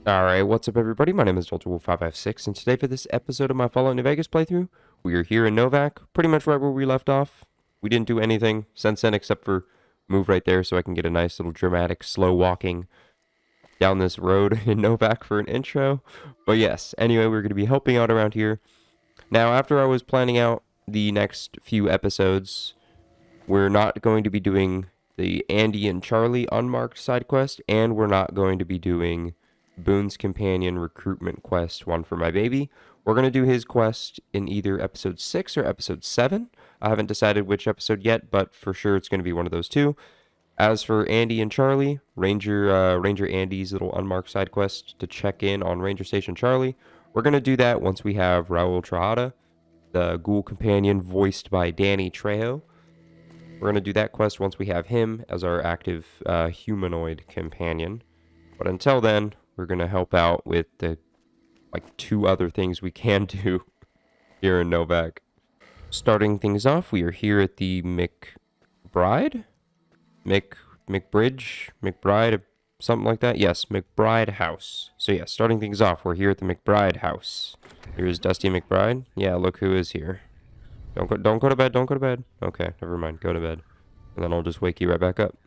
Alright, what's up everybody? My name is DeltaWolf556, and today for this episode of my Fallout New Vegas playthrough, we are here in Novak, pretty much right where we left off. We didn't do anything since then except for move right there so I can get a nice little dramatic slow walking down this road in Novak for an intro. But yes, anyway, we're going to be helping out around here. Now, after I was planning out the next few episodes, we're not going to be doing the Andy and Charlie unmarked side quest, and we're not going to be doing Boone's Companion recruitment quest, one for my baby. We're going to do his quest in either episode 6 or episode 7. I haven't decided which episode yet, but for sure it's going to be one of those two. As for Andy and Charlie, Ranger Andy's little unmarked side quest to check in on Ranger Station Charlie, we're going to do that once we have Raul Trajada, the ghoul companion voiced by Danny Trejo. We're going to do that quest once we have him as our active humanoid companion. But until then, we're going to help out with the two other things we can do here in Novak. Starting things off, we are here at the McBride, something like that. Yes, McBride House. So yeah, starting things off, we're here at the McBride House. Here's Dusty McBride. Yeah, look who is here. Don't go to bed. Don't go to bed. Okay, never mind. Go to bed, and then I'll just wake you right back up.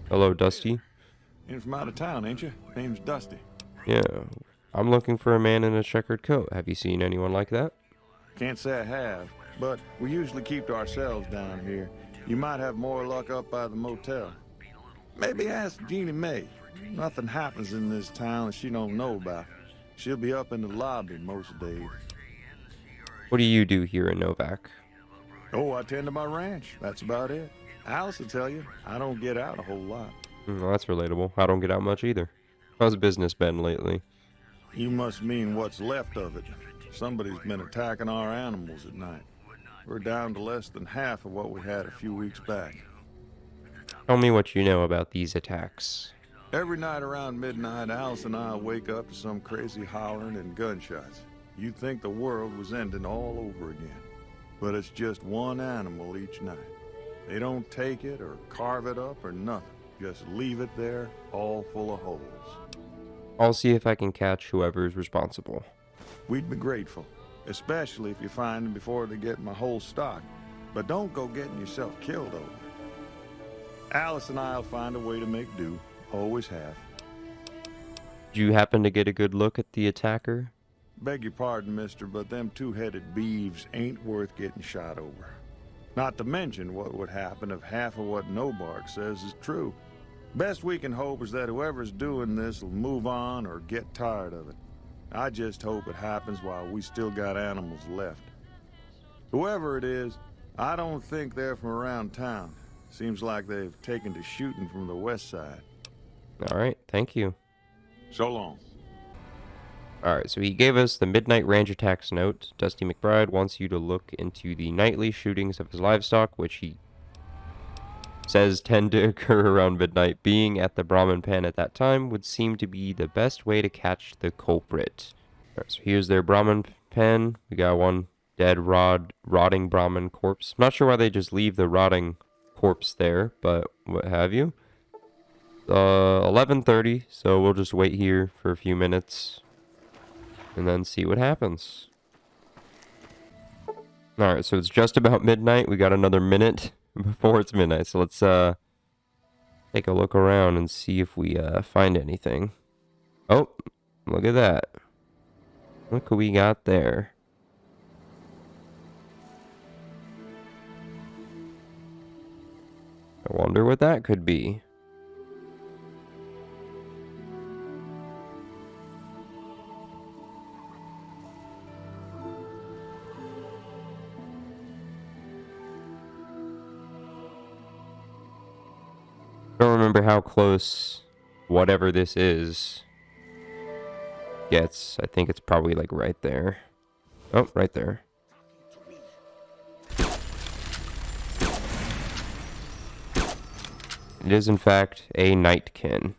Hello, Dusty. In from out of town, ain't you? Name's Dusty. Yeah, I'm looking for a man in a checkered coat. Have you seen anyone like that? Can't say I have, but we usually keep to ourselves down here. You might have more luck up by the motel. Maybe ask Jeannie Mae. Nothing happens in this town that she don't know about. She'll be up in the lobby most days. What do you do here in Novak? Oh, I tend to my ranch. That's about it. Alice will tell you, I don't get out a whole lot. Well, that's relatable. I don't get out much either. How's business been lately? You must mean what's left of it. Somebody's been attacking our animals at night. We're down to less than half of what we had a few weeks back. Tell me what you know about these attacks. Every night around midnight, Alice and I wake up to some crazy hollering and gunshots. You'd think the world was ending all over again. But it's just one animal each night. They don't take it or carve it up or nothing. Just leave it there, all full of holes. I'll see if I can catch whoever's responsible. We'd be grateful, especially if you find them before they get my whole stock. But don't go getting yourself killed over it. Alice and I'll find a way to make do. Always have. Did you happen to get a good look at the attacker? Beg your pardon, mister, but them two-headed beeves ain't worth getting shot over. Not to mention what would happen if half of what Nobark says is true. Best we can hope is that whoever's doing this will move on or get tired of it. I just hope it happens while we still got animals left. Whoever it is, I don't think they're from around town. Seems like they've taken to shooting from the west side. Alright, thank you. So long. Alright, so he gave us the Midnight Range Attacks note. Dusty McBride wants you to look into the nightly shootings of his livestock, which he says tend to occur around midnight. Being at the Brahmin pen at that time would seem to be the best way to catch the culprit. Alright, so here's their Brahmin pen. We got one dead, rotting Brahmin corpse. I'm not sure why they just leave the rotting corpse there, but what have you. 11:30, so we'll just wait here for a few minutes and then see what happens. Alright, so it's just about midnight. We got another minute before it's midnight, so let's take a look around and see if we find anything. Oh, look at that. Look what we got there. I wonder what that could be. I don't remember how close whatever this is gets. I think it's probably like right there. Oh, right there. It is in fact a nightkin.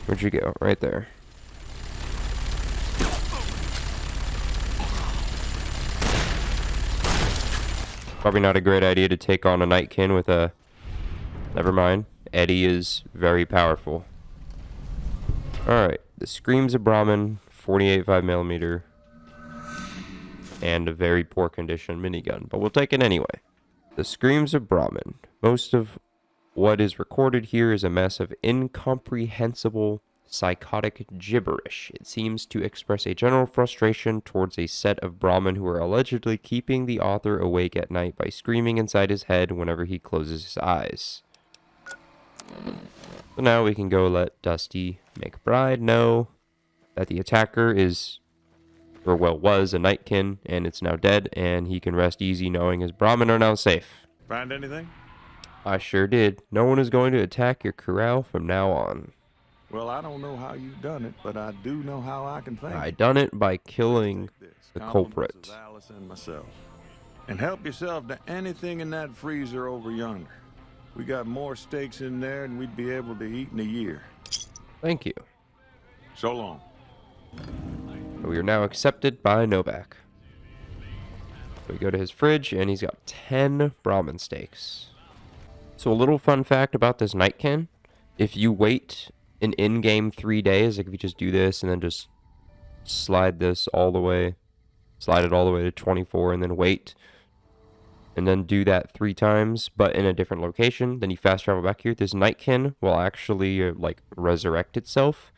Where'd you go? Right there. Probably not a great idea to take on a Nightkin with a... Never mind. Eddie is very powerful. Alright. The Screams of Brahmin, 48 5mm. And a very poor condition minigun. But we'll take it anyway. The Screams of Brahmin. Most of what is recorded here is a mess of incomprehensible, psychotic gibberish. It seems to express a general frustration towards a set of Brahmin who are allegedly keeping the author awake at night by screaming inside his head whenever he closes his eyes. So now we can go let Dusty McBride know that the attacker is, or well, was a Nightkin, and it's now dead, and he can rest easy knowing his Brahmin are now safe. Find anything? I sure did. No one is going to attack your corral from now on. Well, I don't know how you've done it, but I do know how I can thank I you. done it by killing Take this. the Compliments culprit. of Alice and myself. And help yourself to anything in that freezer over yonder. We got more steaks in there than we'd be able to eat in a year. Thank you. So long. We are now accepted by Novak. We go to his fridge, and he's got 10 Brahmin steaks. So a little fun fact about this Nightkin. If you wait an in-game 3 days, like if you just do this and then just slide it all the way to 24 and then wait, and then do that 3 times, but in a different location, then you fast travel back here, this Nightkin will actually, like, resurrect itself,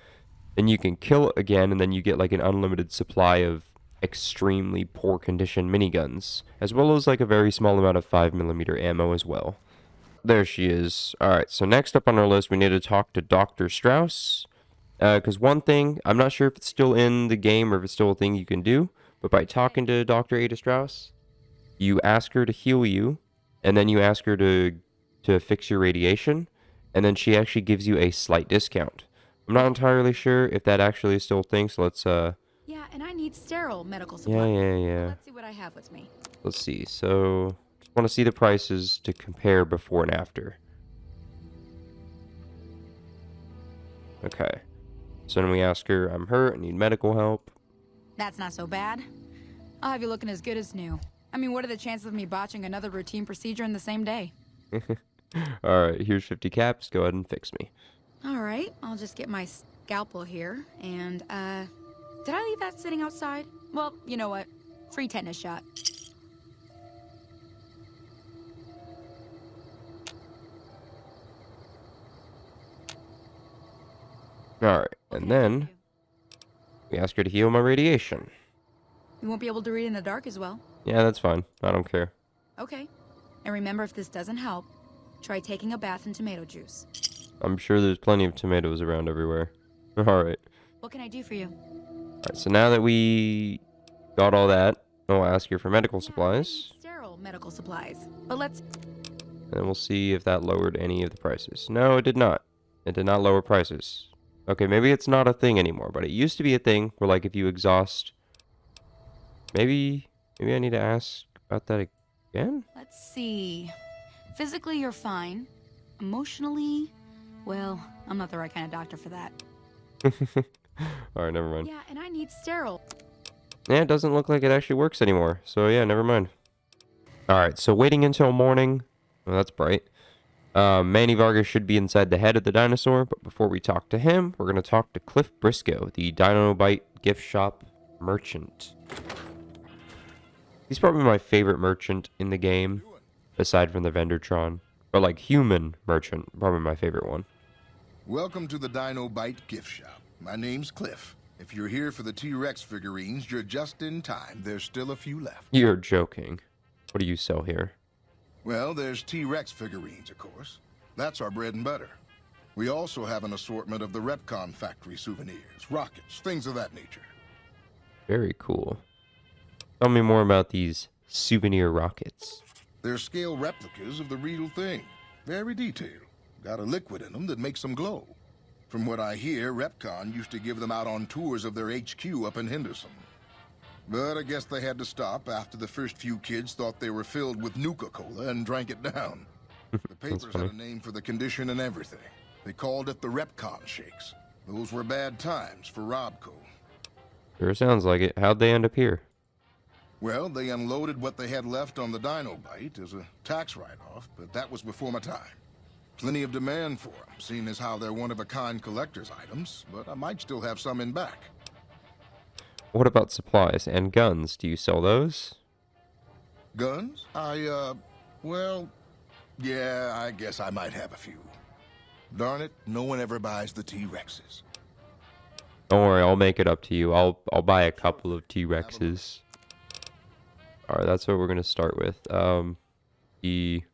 and you can kill it again, and then you get, like, an unlimited supply of extremely poor condition miniguns, as well as, like, a very small amount of 5mm ammo as well. There she is. Alright, so next up on our list, we need to talk to Dr. Strauss, because one thing, I'm not sure if it's still in the game or if it's still a thing you can do, but by talking to Dr. Ada Strauss, you ask her to heal you, and then you ask her to fix your radiation, and then she actually gives you a slight discount. I'm not entirely sure if that actually is still a thing, so let's, Yeah, and I need sterile medical supplies. yeah. Let's see what I have with me. Let's see, so, just want to see the prices to compare before and after. Okay. So then we ask her, I'm hurt, I need medical help. That's not so bad. I'll have you looking as good as new. I mean, what are the chances of me botching another routine procedure in the same day? Alright, here's 50 caps, go ahead and fix me. All right, I'll just get my scalpel here, and, did I leave that sitting outside? Well, you know what? Free tetanus shot. Alright, What and can I do then for you? we ask her to heal my radiation. You won't be able to read in the dark as well. Yeah, that's fine. I don't care. Okay. And remember, if this doesn't help, try taking a bath in tomato juice. I'm sure there's plenty of tomatoes around everywhere. Alright. What can I do for you? Alright, so now that we got all that, I'll ask her for medical Yeah, I supplies. need sterile medical supplies. But let's... And we'll see if that lowered any of the prices. No, it did not. It did not lower prices. Okay, maybe it's not a thing anymore, but it used to be a thing where, like, if you exhaust... Maybe I need to ask about that again? Let's see. Physically, you're fine. Emotionally, well, I'm not the right kind of doctor for that. Alright, never mind. Yeah, and I need sterile. Yeah, it doesn't look like it actually works anymore. So yeah, never mind. Alright, so waiting until morning. Well, that's bright. Manny Vargas should be inside the head of the dinosaur, but before we talk to him, we're going to talk to Cliff Briscoe, the Dino Bite gift shop merchant. He's probably my favorite merchant in the game, aside from the Vendertron. Or like human merchant, probably my favorite one. Welcome to the Dino Bite gift shop. My name's Cliff. If you're here for the T-Rex figurines, you're just in time. There's still a few left. You're joking. What do you sell here? Well, there's T-Rex figurines, of course. That's our bread and butter. We also have an assortment of the Repcon factory souvenirs, rockets, things of that nature. Very cool. Tell me more about these souvenir rockets. They're scale replicas of the real thing. Very detailed. Got a liquid in them that makes them glow. From what I hear, Repcon used to give them out on tours of their HQ up in Henderson. But I guess they had to stop after the first few kids thought they were filled with Nuka-Cola and drank it down. The papers had funny. a name for the condition and everything. They called it the Repcon Shakes. Those were bad times for Robco. Sure sounds like it. How'd they end up here? Well, they unloaded what they had left on the Dino bite as a tax write-off, but that was before my time. Plenty of demand for them, seeing as how they're one-of-a-kind collector's items, but I might still have some in back. What about supplies and guns? Do you sell those? Guns? Well, yeah, I guess I might have a few. Darn it, no one ever buys the T-Rexes. Don't worry, I'll make it up to you. I'll buy a couple of T-Rexes. Alright, that's what we're gonna start with. T-Rex.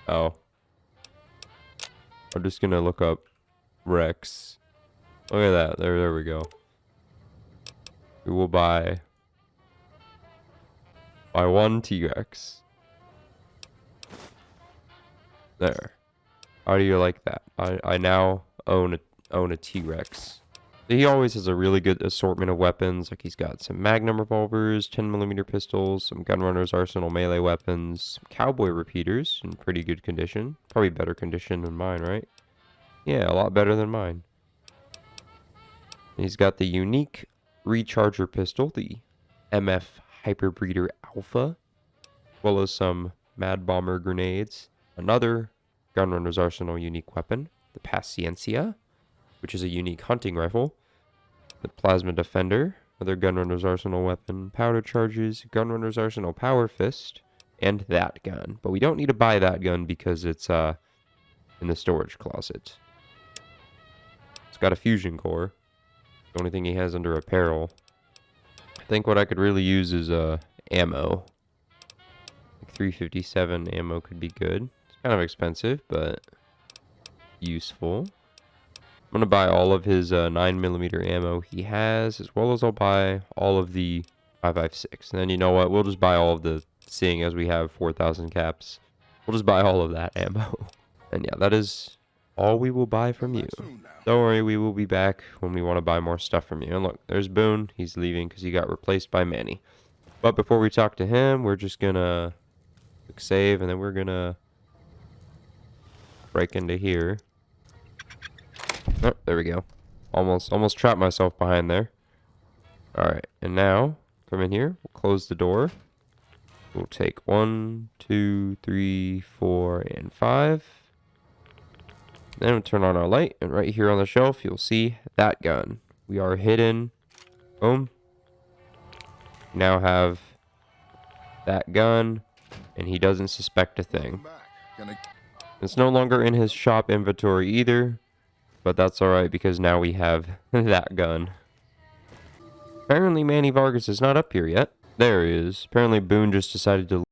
Oh. I'm just gonna look up Rex. Look at that. There we go. We will buy one T-Rex. There. How do you like that? I now own a T-Rex. He always has a really good assortment of weapons. Like, he's got some Magnum revolvers, 10mm pistols, some Gunrunner's Arsenal melee weapons, some cowboy repeaters in pretty good condition. Probably better condition than mine, right? Yeah, a lot better than mine. He's got the unique recharger pistol, the MF Hyperbreeder Alpha, as well as some Mad Bomber grenades. Another Gunrunner's Arsenal unique weapon, the Paciencia, which is a unique hunting rifle. The Plasma Defender, another Gunrunner's Arsenal weapon. Powder charges, Gunrunner's Arsenal Power Fist, and that gun. But we don't need to buy that gun because it's in the storage closet. It's got a fusion core. The only thing he has under apparel. I think what I could really use is ammo. Like 357 ammo could be good. It's kind of expensive, but useful. I'm gonna buy all of his 9mm ammo he has, as well as I'll buy all of the 5.56. And then you know what? We'll just buy all of the, seeing as we have 4,000 caps, we'll just buy all of that ammo. And yeah, that is all we will buy from you. Don't worry, we will be back when we want to buy more stuff from you. And look, there's Boone. He's leaving because he got replaced by Manny. But before we talk to him, we're just gonna click save, and then we're gonna break into here. Oh, there we go. Almost trapped myself behind there. Alright, and now, come in here. We'll close the door. We'll take 1, 2, 3, 4, and 5. Then we'll turn on our light, and right here on the shelf, you'll see that gun. We are hidden. Boom. We now have that gun, and he doesn't suspect a thing. It's no longer in his shop inventory either, but that's alright because now we have that gun. Apparently Manny Vargas is not up here yet. There he is. Apparently Boone just decided to...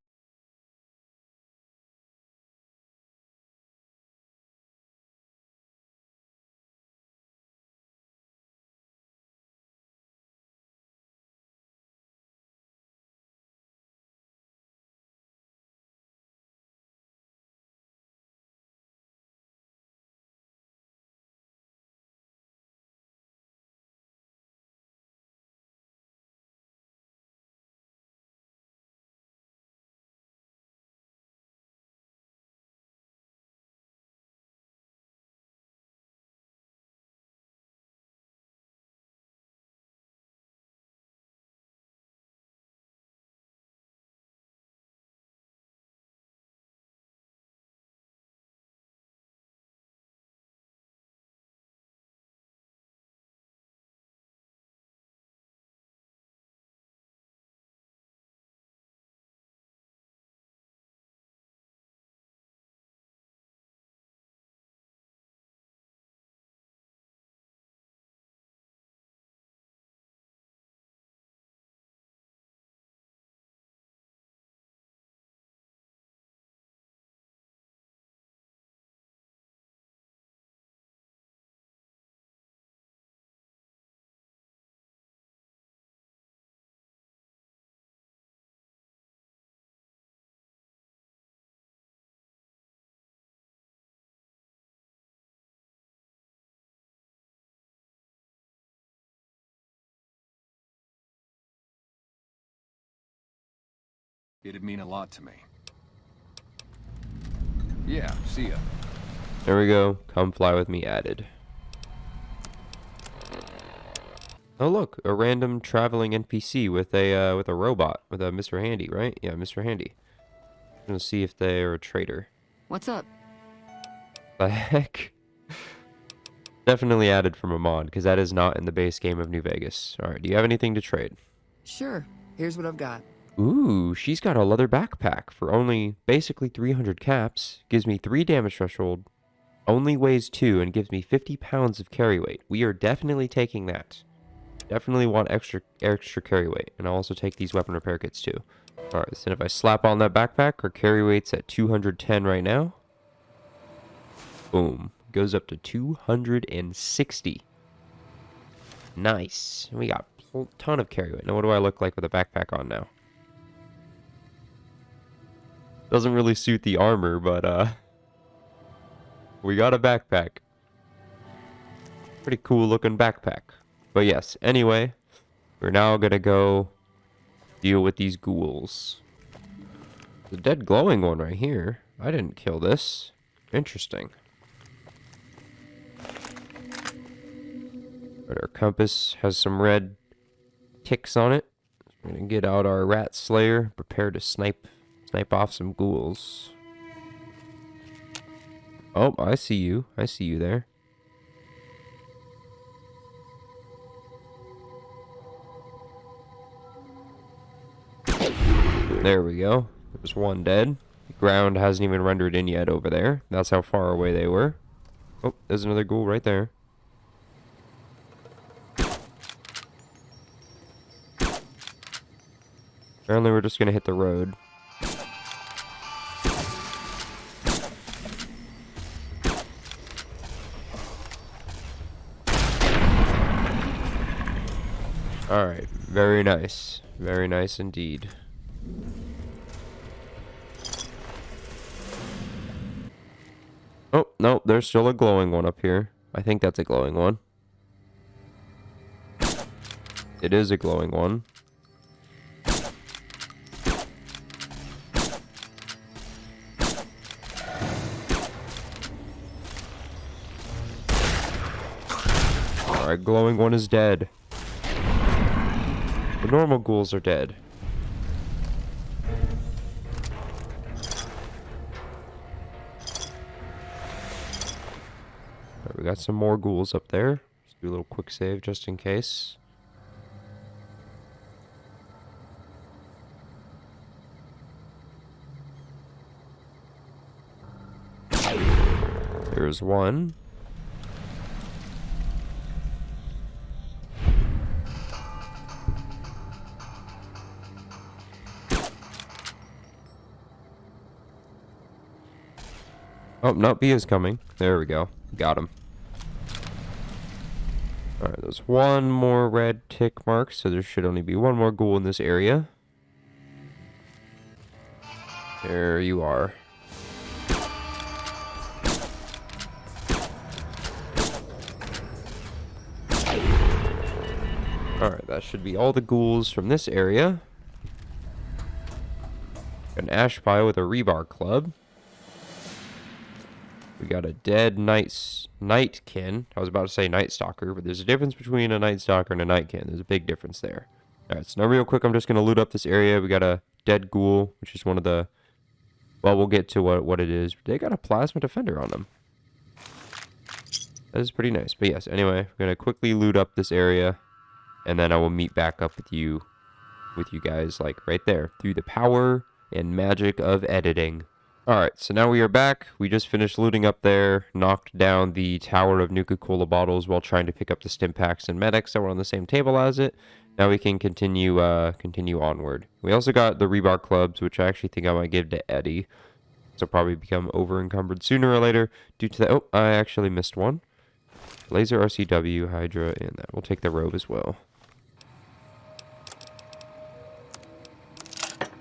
It'd mean a lot to me. Yeah, see ya. There we go. Come fly with me added. Oh look, a random traveling NPC with a robot, with a Mr. Handy, right? Yeah, Mr. Handy. I'm gonna see if they're a traitor. What's up? The heck? Definitely added from a mod, because that is not in the base game of New Vegas. Alright, do you have anything to trade? Sure. Here's what I've got. Ooh, she's got a leather backpack for only basically 300 caps. Gives me 3 damage threshold, only weighs 2, and gives me 50 pounds of carry weight. We are definitely taking that. Definitely want extra carry weight. And I'll also take these weapon repair kits too. Alright, so if I slap on that backpack, our carry weight's at 210 right now. Boom. Goes up to 260. Nice. We got a ton of carry weight. Now what do I look like with a backpack on now? Doesn't really suit the armor, but we got a backpack. Pretty cool looking backpack. But yes, anyway, we're now gonna go deal with these ghouls. The dead glowing one right here. I didn't kill this. Interesting. But our compass has some red ticks on it. We're gonna get out our rat slayer, prepare to snipe off some ghouls. Oh, I see you. I see you there. There we go. There's one dead. The ground hasn't even rendered in yet over there. That's how far away they were. Oh, there's another ghoul right there. Apparently we're just gonna hit the road. Alright, very nice. Very nice indeed. Oh, no, there's still a glowing one up here. I think that's a glowing one. It is a glowing one. Alright, glowing one is dead. The normal ghouls are dead. Alright, we got some more ghouls up there. Let's do a little quick save just in case. There's one. Oh, no, he is coming. There we go. Got him. Alright, there's one more red tick mark, so there should only be one more ghoul in this area. There you are. Alright, that should be all the ghouls from this area. An ash pile with a rebar club. We got a dead nightkin. I was about to say night stalker, but there's a difference between a night stalker and a nightkin. There's a big difference there. Alright, so now real quick, I'm just going to loot up this area. We got a dead ghoul, which is one of the... Well, we'll get to what it is. They got a plasma defender on them. That is pretty nice. But yes, anyway, we're going to quickly loot up this area. And then I will meet back up with you guys, like, right there. Through the power and magic of editing. Alright, so now we are back. We just finished looting up there, knocked down the tower of Nuka-Cola bottles while trying to pick up the stim packs and medics that were on the same table as it. Now we can continue onward. We also got the rebar clubs, which I actually think I might give to Eddie. So probably become over-encumbered sooner or later due to that. Oh, I actually missed one. Laser RCW, Hydra, and that. We'll take the robe as well.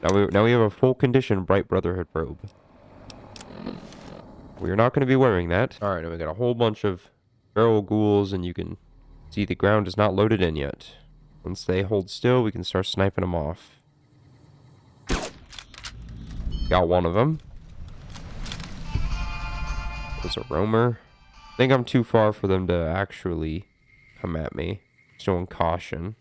Now we have a full condition Bright Brotherhood robe. We are not going to be wearing that. Alright, and we got a whole bunch of feral ghouls, and you can see the ground is not loaded in yet. Once they hold still, we can start sniping them off. Got one of them. There's a roamer. I think I'm too far for them to actually come at me. Showing caution.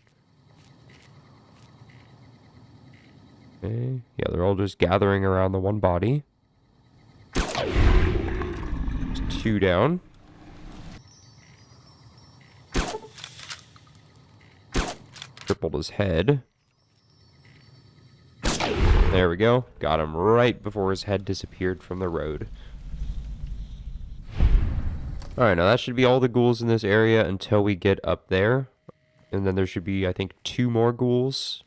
Okay. Yeah, they're all just gathering around the one body. Just 2 down. Tripled his head. There we go. Got him right before his head disappeared from the road. Alright, now that should be all the ghouls in this area until we get up there. And then there should be, I think, 2 more ghouls.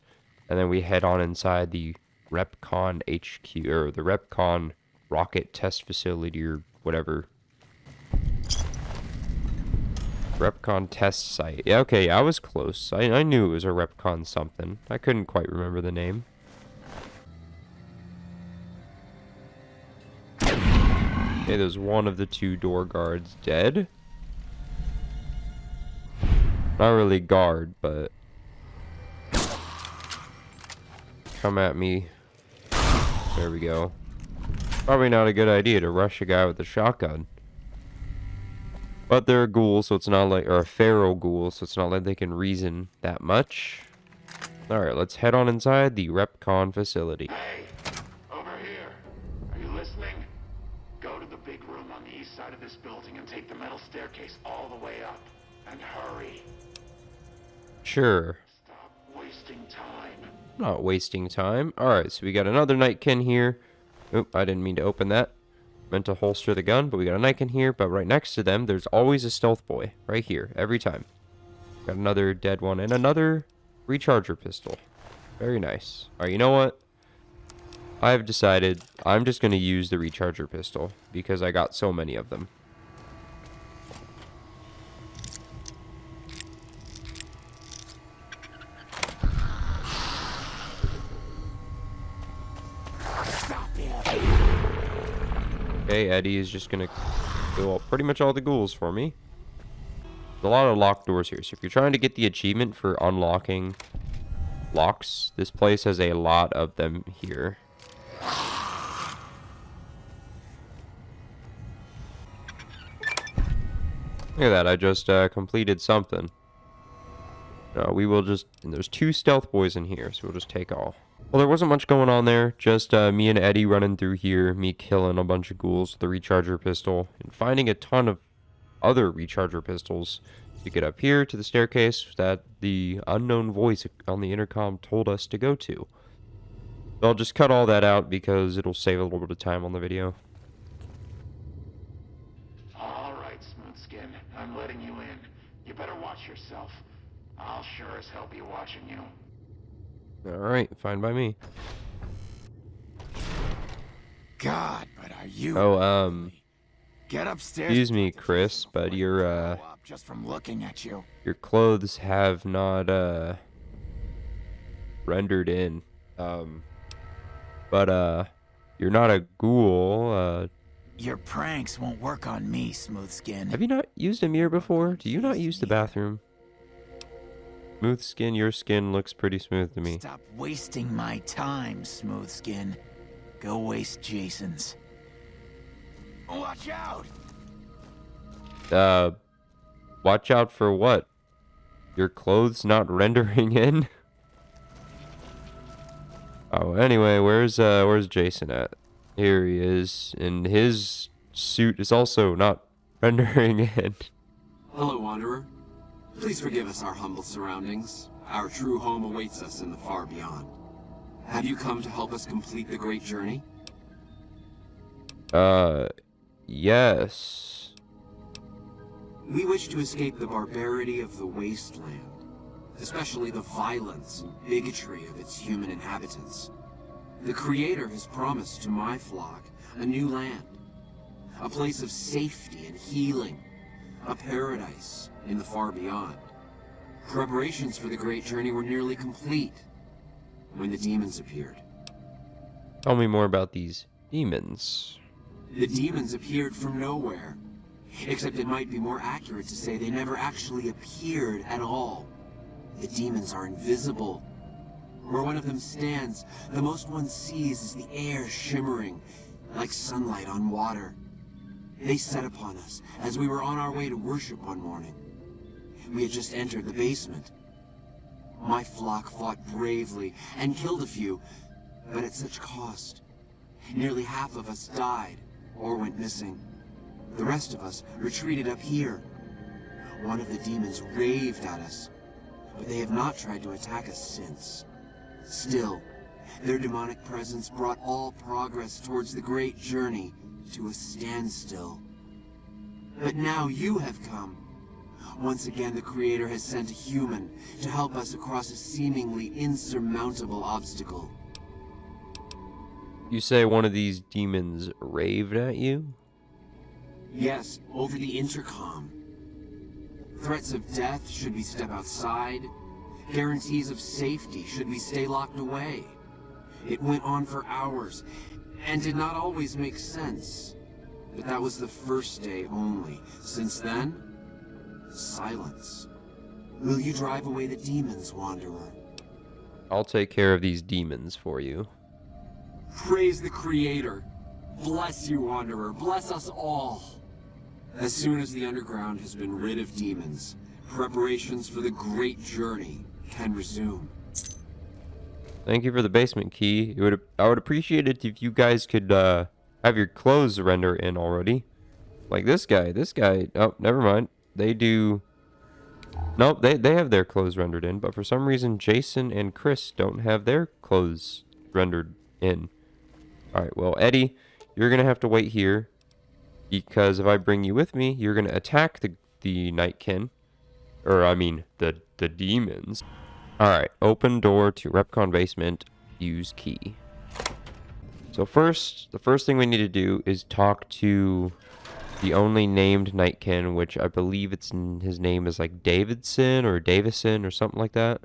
And then we head on inside the Repcon HQ, or the Repcon rocket test facility, or whatever. Repcon test site. Yeah, okay, I was close. I knew it was a Repcon something. I couldn't quite remember the name. Okay, there's one of the 2 door guards dead. Not really guard, but... Come at me. There we go. Probably not a good idea to rush a guy with a shotgun. But they're a ghoul, so it's not like... Or a feral ghoul, so it's not like they can reason that much. Alright, let's head on inside the Repcon facility. Hey, over here. Are you listening? Go to the big room on the east side of this building and take the metal staircase all the way up. And hurry. Sure. Stop wasting time. Not wasting time. Alright, so we got another Nightkin here. Oop, I didn't mean to open that. Meant to holster the gun, but we got a Nightkin here. But right next to them, there's always a stealth boy. Right here, every time. Got another dead one and another recharger pistol. Very nice. Alright, you know what? I've decided I'm just going to use the recharger pistol because I got so many of them. Okay, Eddie is just gonna kill pretty much all the ghouls for me. There's a lot of locked doors here, so if you're trying to get the achievement for unlocking locks, this place has a lot of them here. Look at that, I just completed something. We will just... And there's 2 stealth boys in here, so we'll just take all. Well, there wasn't much going on there. Just me and Eddie running through here. Me killing a bunch of ghouls with the recharger pistol. And finding a ton of other recharger pistols to get up here to the staircase that the unknown voice on the intercom told us to go to. So I'll just cut all that out because it'll save a little bit of time on the video. Alright, Smoothskin. I'm letting you in. You better watch yourself. I'll sure as hell be watching you. Alright, fine by me. God, but are you... Oh, Get upstairs. excuse me, Chris, but your, just from looking at you. your clothes have not, rendered in. But, you're not a ghoul, Your pranks won't work on me, Smoothskin. Have you not used a mirror before? Do you not use the bathroom? Smooth skin, your skin looks pretty smooth to me. Stop wasting my time, Smoothskin. Go waste Jason's. Watch out! Watch out for what? Your clothes not rendering in? Oh, anyway, where's Jason at? Here he is, and his suit is also not rendering in. Hello, Wanderer. Please forgive us our humble surroundings. Our true home awaits us in the far beyond. Have you come to help us complete the great journey? Yes. We wish to escape the barbarity of the wasteland, especially the violence and bigotry of its human inhabitants. The Creator has promised to my flock a new land, a place of safety and healing, a paradise in the far beyond. Preparations for the great journey were nearly complete when the demons appeared. Tell me more about these demons. The demons appeared from nowhere, except it might be more accurate to say they never actually appeared at all. The demons are invisible. Where one of them stands, the most one sees is the air shimmering like sunlight on water. They set upon us as we were on our way to worship one morning. We had just entered the basement. My flock fought bravely and killed a few, but at such cost. Nearly half of us died or went missing. The rest of us retreated up here. One of the demons raved at us, but they have not tried to attack us since. Still, their demonic presence brought all progress towards the great journey to a standstill. But now you have come. Once again, the Creator has sent a human to help us across a seemingly insurmountable obstacle. You say one of these demons raved at you? Yes, over the intercom. Threats of death should we step outside. Guarantees of safety should we stay locked away. It went on for hours, and did not always make sense. But that was the first day only. Since then, silence. Will you drive away the demons, Wanderer? I'll take care of these demons for you. Praise the Creator. Bless you, Wanderer. Bless us all. As soon as the underground has been rid of demons, preparations for the great journey can resume. Thank you for the basement key. I would appreciate it if you guys could have your clothes render in already. Like this guy. Oh, never mind. They do. Nope, they have their clothes rendered in, but for some reason Jason and Chris don't have their clothes rendered in. Alright, well, Eddie, you're gonna have to wait here, because if I bring you with me, you're gonna attack the Nightkin. Or, I mean, the demons. Alright, open door to Repcon basement, use key. So the first thing we need to do is talk to the only named Nightkin, which I believe his name is like Davidson or Davison or something like that.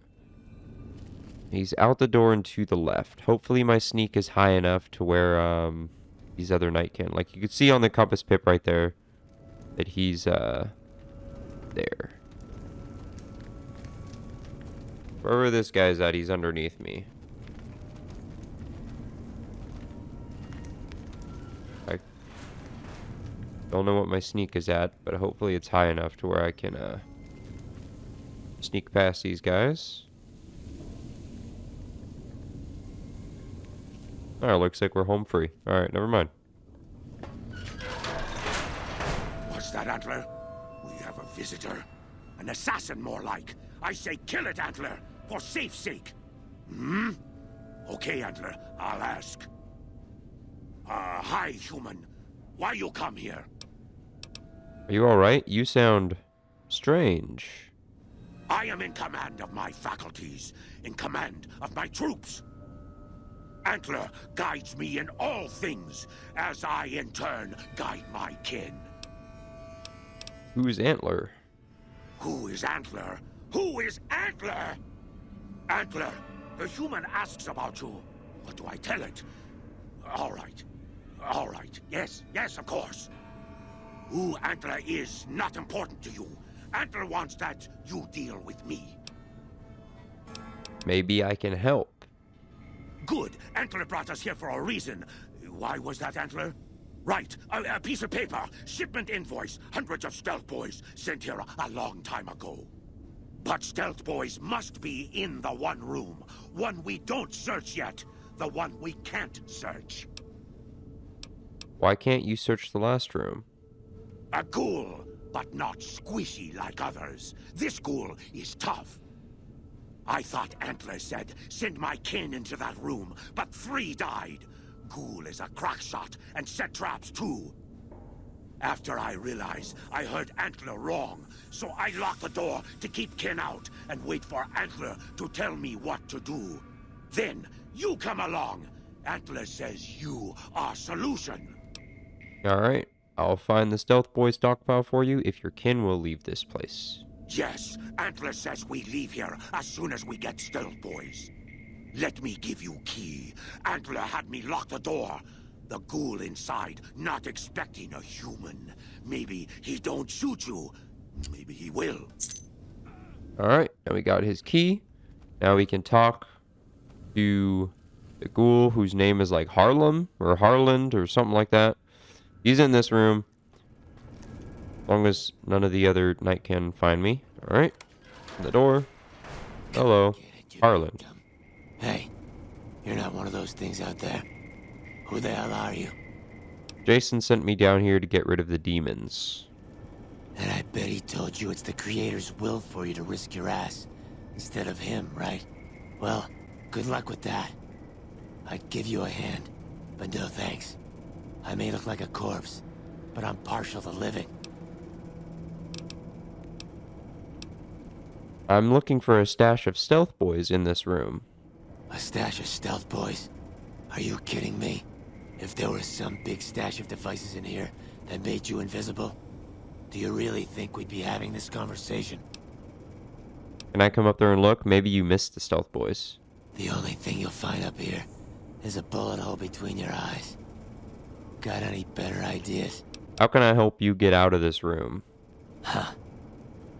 He's out the door and to the left. Hopefully my sneak is high enough to where these other Nightkin, like you can see on the compass pip right there, that he's there. Wherever this guy's at, he's underneath me. I don't know what my sneak is at, but hopefully it's high enough to where I can sneak past these guys. Alright, looks like we're home free. Alright, never mind. What's that, Antler? We have a visitor. An assassin, more like. I say kill it, Antler, for safe's sake. Hmm? Okay, Antler, I'll ask. Hi, human. Why you come here? Are you alright? You sound strange. I am in command of my faculties, in command of my troops. Antler guides me in all things, as I in turn guide my kin. Who's Antler? Who is Antler? Who is Antler? Antler, the human asks about you. What do I tell it? All right. All right. Yes, of course. Who Antler is not important to you. Antler wants that you deal with me. Maybe I can help. Good. Antler brought us here for a reason. Why was that, Antler? Right. A piece of paper. Shipment invoice. Hundreds of stealth boys sent here a long time ago. But stealth boys must be in the one room. One we don't search yet. The one we can't search. Why can't you search the last room? A ghoul, but not squishy like others. This ghoul is tough. I thought Antler said, send my kin into that room, but 3 died. Ghoul is a crack shot and set traps too. After I realized I heard Antler wrong, so I locked the door to keep kin out and wait for Antler to tell me what to do. Then you come along. Antler says you are solution. Alright, I'll find the stealth boy stockpile for you if your kin will leave this place. Yes, Antler says we leave here as soon as we get stealth boys. Let me give you key. Antler had me lock the door. The ghoul inside, not expecting a human. Maybe he don't shoot you. Maybe he will. Alright, now we got his key. Now we can talk to the ghoul whose name is like Harlem or Harland or something like that. He's in this room. As long as none of the other night can find me. Alright. The door. Hello. Harlan. Hey, you're not one of those things out there. Who the hell are you? Jason sent me down here to get rid of the demons. And I bet he told you it's the Creator's will for you to risk your ass instead of him, right? Well, good luck with that. I'd give you a hand, but no thanks. I may look like a corpse, but I'm partial to living. I'm looking for a stash of stealth boys in this room. A stash of stealth boys? Are you kidding me? If there was some big stash of devices in here that made you invisible, do you really think we'd be having this conversation? Can I come up there and look? Maybe you missed the stealth boys. The only thing you'll find up here is a bullet hole between your eyes. Got any better ideas? How can I help you get out of this room? Huh.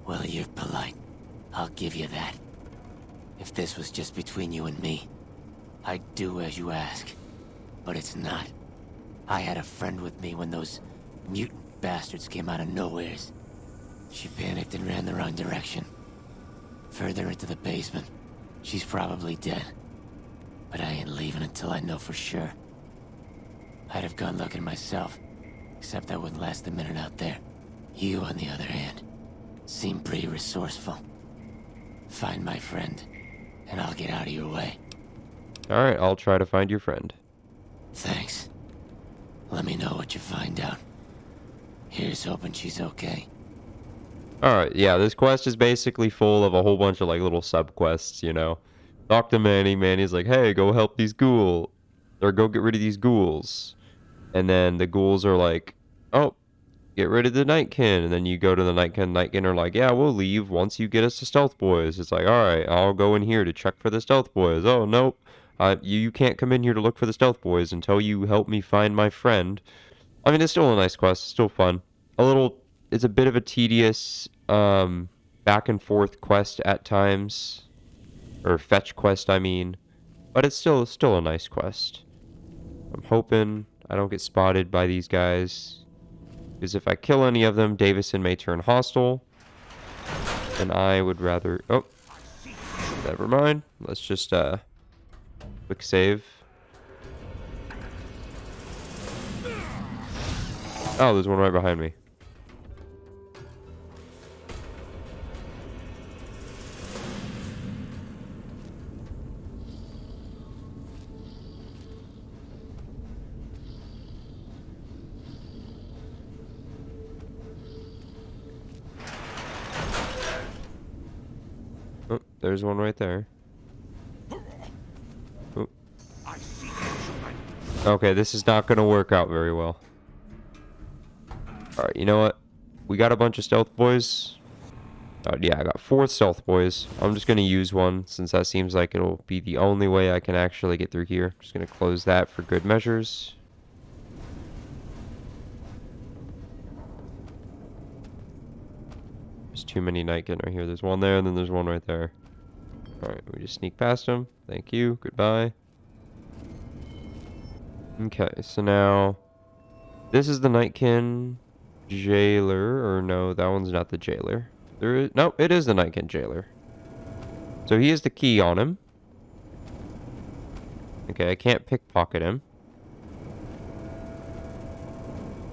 Well, you're polite. I'll give you that. If this was just between you and me, I'd do as you ask. But it's not. I had a friend with me when those mutant bastards came out of nowheres. She panicked and ran the wrong direction. Further into the basement. She's probably dead. But I ain't leaving until I know for sure. I'd have gone looking myself, except I wouldn't last a minute out there. You, on the other hand, seem pretty resourceful. Find my friend, and I'll get out of your way. Alright, I'll try to find your friend. Thanks. Let me know what you find out. Here's hoping she's okay. Alright, yeah, this quest is basically full of a whole bunch of like little sub-quests, you know. Talk to Manny, Manny's like, hey, go help these ghouls. Or go get rid of these ghouls. And then the ghouls are like, oh, get rid of the Nightkin. And then you go to the Nightkin are like, yeah, we'll leave once you get us to Stealth Boys. It's like, alright, I'll go in here to check for the Stealth Boys. Oh, nope. You can't come in here to look for the Stealth Boys until you help me find my friend. I mean, it's still a nice quest. It's still fun. It's a bit of a tedious, back and forth quest at times. Or fetch quest, I mean. But it's still a nice quest. I'm hoping I don't get spotted by these guys. Because if I kill any of them, Davison may turn hostile. And I would rather... Oh. Never mind. Let's just, quick save. Oh, there's one right behind me. Oh, there's one right there. Oh. Okay, this is not going to work out very well. Alright, you know what? We got a bunch of stealth boys. Yeah, I got 4 stealth boys. I'm just going to use one since that seems like it'll be the only way I can actually get through here. Just going to close that for good measures. There's too many Nightkin right here. There's one there, and then there's one right there. Alright, we just sneak past them. Thank you. Goodbye. Okay, so now... This is the Nightkin jailer. Or no, that one's not the jailer. No, it is the Nightkin jailer. So he has the key on him. Okay, I can't pickpocket him.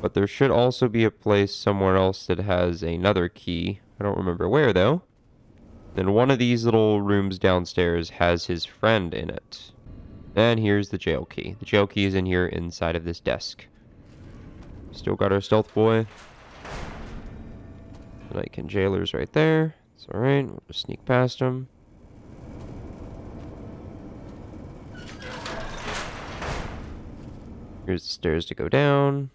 But there should also be a place somewhere else that has another key. I don't remember where, though. Then one of these little rooms downstairs has his friend in it. And here's the jail key. The jail key is in here inside of this desk. Still got our stealth boy. The Nightkin jailer's right there. It's alright. We'll just sneak past him. Here's the stairs to go down.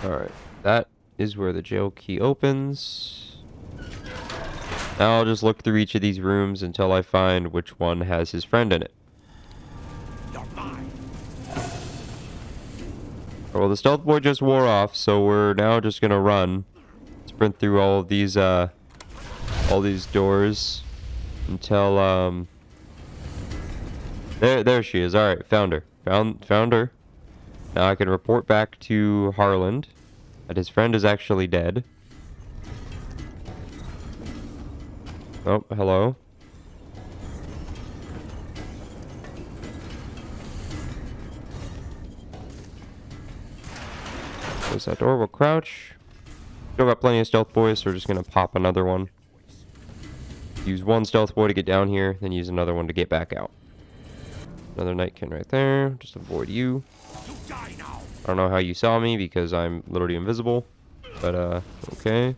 Alright, that is where the jail key opens. Now I'll just look through each of these rooms until I find which one has his friend in it. Well, the stealth boy just wore off, so we're now just gonna run. Sprint through all these doors until, there she is. Alright, found her. Found her. Now I can report back to Harland that his friend is actually dead. Oh, hello. Close that door, we'll crouch. Still got plenty of stealth boys, so we're just gonna pop another one. Use one stealth boy to get down here, then use another one to get back out. Another Nightkin right there. Just avoid you. I don't know how you saw me because I'm literally invisible. But, okay.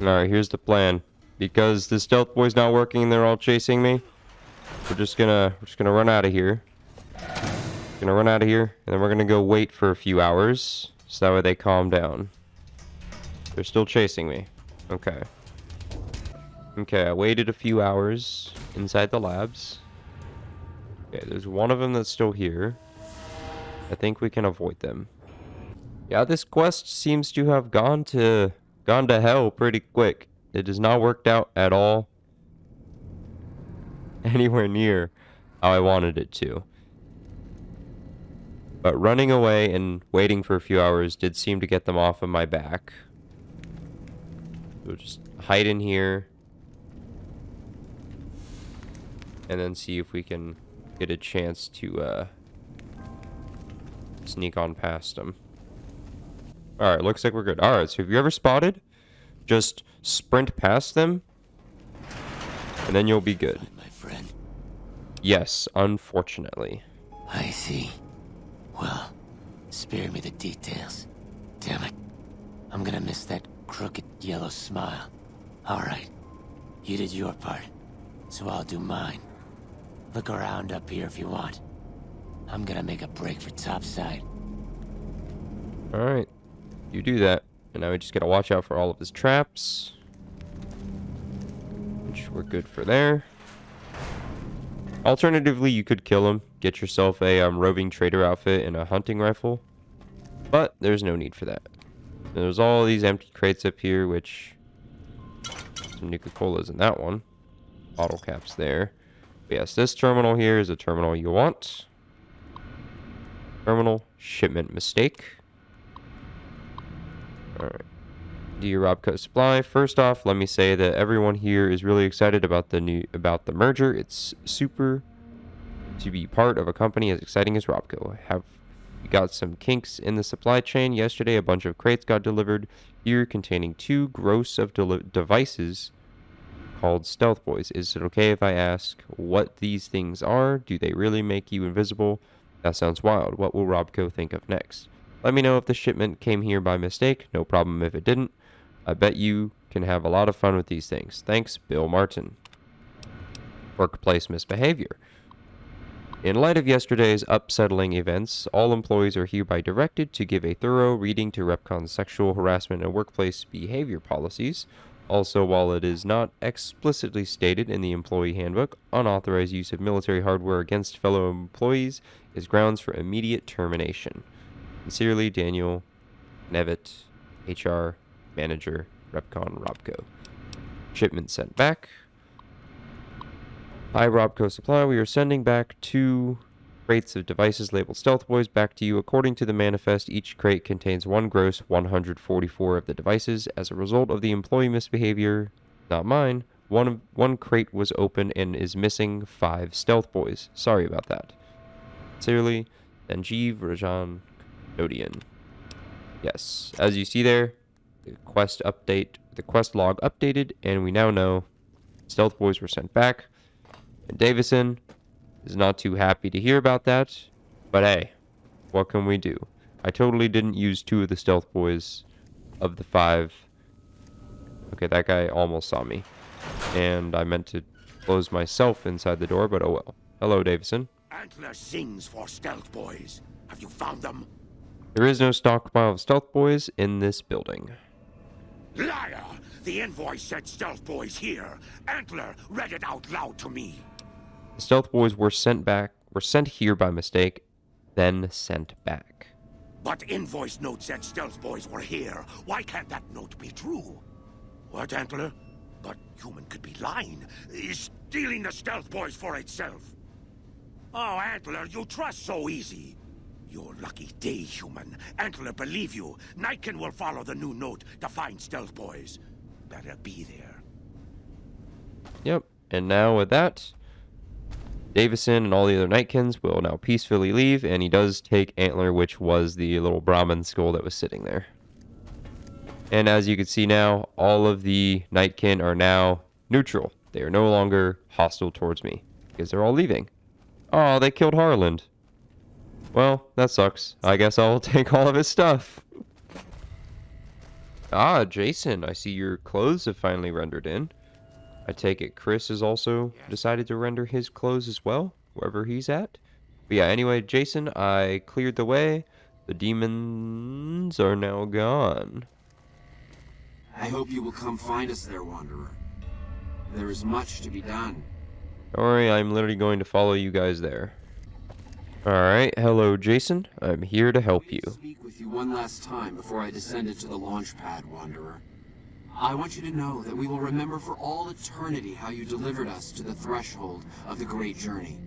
Alright, here's the plan. Because the stealth boy's not working and they're all chasing me, we're just gonna run out of here. Gonna run out of here, and then we're gonna go wait for a few hours, so that way they calm down. They're still chasing me. Okay. Okay, I waited a few hours inside the labs. Okay, there's one of them that's still here. I think we can avoid them. Yeah, this quest seems to have gone to hell pretty quick. It has not worked out at all. Anywhere near how I wanted it to. But running away and waiting for a few hours did seem to get them off of my back. We'll just hide in here. And then see if we can get a chance to sneak on past them. Alright, looks like we're good. Alright, so have you ever spotted? Just sprint past them, and then you'll be good. My friend. Yes, unfortunately. I see. Well, spare me the details. Damn it. I'm gonna miss that crooked yellow smile. Alright. You did your part, so I'll do mine. Look around up here if you want. I'm gonna make a break for topside. Alright. You do that. And now we just gotta watch out for all of his traps. Which we're good for there. Alternatively, you could kill him. Get yourself a roving trader outfit and a hunting rifle. But there's no need for that. There's all these empty crates up here, which... some Nuka-Colas in that one. Bottle caps there. But yes, this terminal here is a terminal you want. Terminal shipment mistake. Alright. Do your Robco supply. First off, let me say that everyone here is really excited about the merger. It's super to be part of a company as exciting as Robco. We got some kinks in the supply chain. Yesterday, a bunch of crates got delivered here containing 2 gross of devices called Stealth Boys. Is it okay if I ask what these things are? Do they really make you invisible? That sounds wild. What will Robco think of next? Let me know if the shipment came here by mistake. No problem if it didn't. I bet you can have a lot of fun with these things. Thanks, Bill Martin. Workplace misbehavior. In light of yesterday's upsetting events, all employees are hereby directed to give a thorough reading to REPCON's sexual harassment and workplace behavior policies. Also, while it is not explicitly stated in the employee handbook, unauthorized use of military hardware against fellow employees is grounds for immediate termination. Sincerely, Daniel Nevitt, HR Manager, REPCON Robco. Shipment sent back. Hi, Robco Supply. We are sending back 2 crates of devices labeled Stealth Boys back to you. According to the manifest, each crate contains 1 gross 144 of the devices. As a result of the employee misbehavior, not mine, one crate was open and is missing 5 Stealth Boys. Sorry about that. Sincerely, Sanjeev Rajan Nodian. Yes, as you see there, the quest log updated, and we now know Stealth Boys were sent back. And Davison is not too happy to hear about that, but hey, what can we do? I totally didn't use 2 of the Stealth Boys of the 5. Okay, that guy almost saw me, and I meant to close myself inside the door, but oh well. Hello, Davison. Antler sings for Stealth Boys. Have you found them? There is no stockpile of Stealth Boys in this building. Liar! The invoice said Stealth Boys here. Antler read it out loud to me. The Stealth Boys were sent here by mistake, then sent back. But invoice note said Stealth Boys were here. Why can't that note be true? What, Antler? But human could be lying. Is stealing the Stealth Boys for itself. Oh, Antler, you trust so easy. Your lucky day, human. Antler, believe you. Nightkin will follow the new note to find Stealth Boys. Better be there. Yep, and now with that, Davison and all the other Nightkins will now peacefully leave, and he does take Antler, which was the little Brahmin skull that was sitting there. And as you can see now, all of the Nightkin are now neutral. They are no longer hostile towards me, because they're all leaving. Oh, they killed Harland. Well, that sucks. I guess I'll take all of his stuff. Ah, Jason, I see your clothes have finally rendered in. I take it Chris has also decided to render his clothes as well, wherever he's at. But yeah, anyway, Jason, I cleared the way. The demons are now gone. I hope you will come find us there, Wanderer. There is much to be done. Don't worry, I'm literally going to follow you guys there. Alright, hello Jason. I'm here to help you. I'll speak with you one last time before I descended to the launch pad, Wanderer. I want you to know that we will remember for all eternity how you delivered us to the threshold of the great journey.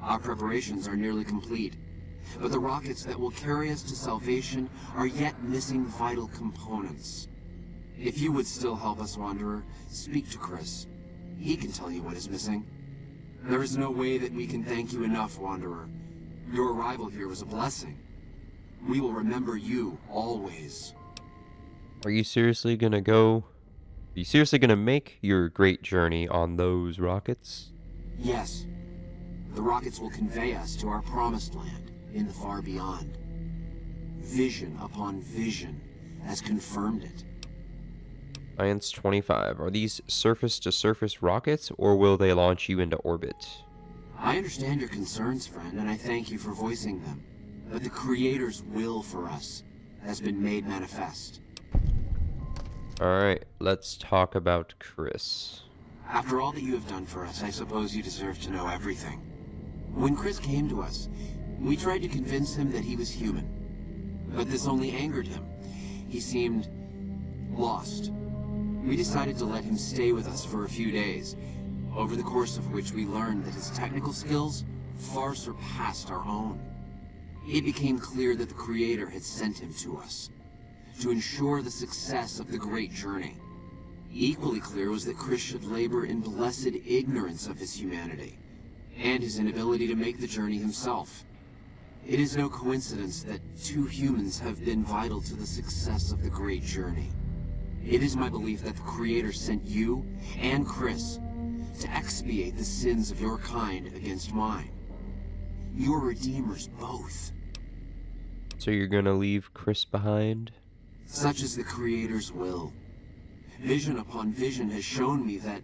Our preparations are nearly complete, but the rockets that will carry us to salvation are yet missing vital components. If you would still help us, Wanderer, speak to Chris. He can tell you what is missing. There is no way that we can thank you enough, Wanderer. Your arrival here was a blessing. We will remember you always. Are you seriously gonna go? Are you seriously gonna make your great journey on those rockets? Yes. The rockets will convey us to our promised land in the far beyond. Vision upon vision has confirmed it. Science 25. Are these surface-to-surface rockets, or will they launch you into orbit? I understand your concerns, friend, and I thank you for voicing them. But the Creator's will for us has been made manifest. Alright, let's talk about Chris. After all that you have done for us, I suppose you deserve to know everything. When Chris came to us, we tried to convince him that he was human. But this only angered him. He seemed lost. We decided to let him stay with us for a few days, over the course of which we learned that his technical skills far surpassed our own. It became clear that the Creator had sent him to us, to ensure the success of the great journey. Equally clear was that Chris should labor in blessed ignorance of his humanity, and his inability to make the journey himself. It is no coincidence that two humans have been vital to the success of the great journey. It is my belief that the Creator sent you and Chris to expiate the sins of your kind against mine. Your redeemers both. So you're gonna leave Chris behind? Such is the Creator's will. Vision upon vision has shown me that,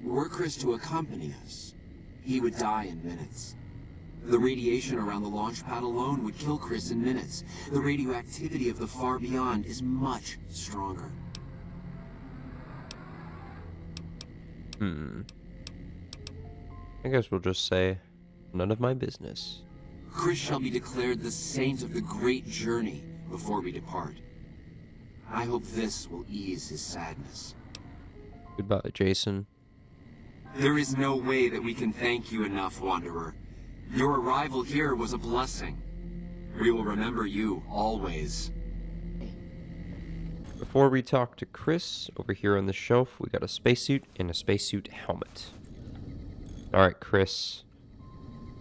were Chris to accompany us, he would die in minutes. The radiation around the launch pad alone would kill Chris in minutes. The radioactivity of the far beyond is much stronger. I guess we'll just say, none of my business. Chris shall be declared the saint of the great journey before we depart. I hope this will ease his sadness. Goodbye, Jason. There is no way that we can thank you enough, Wanderer. Your arrival here was a blessing. We will remember you always. Before we talk to Chris, over here on the shelf, we got a spacesuit and a spacesuit helmet. Alright, Chris.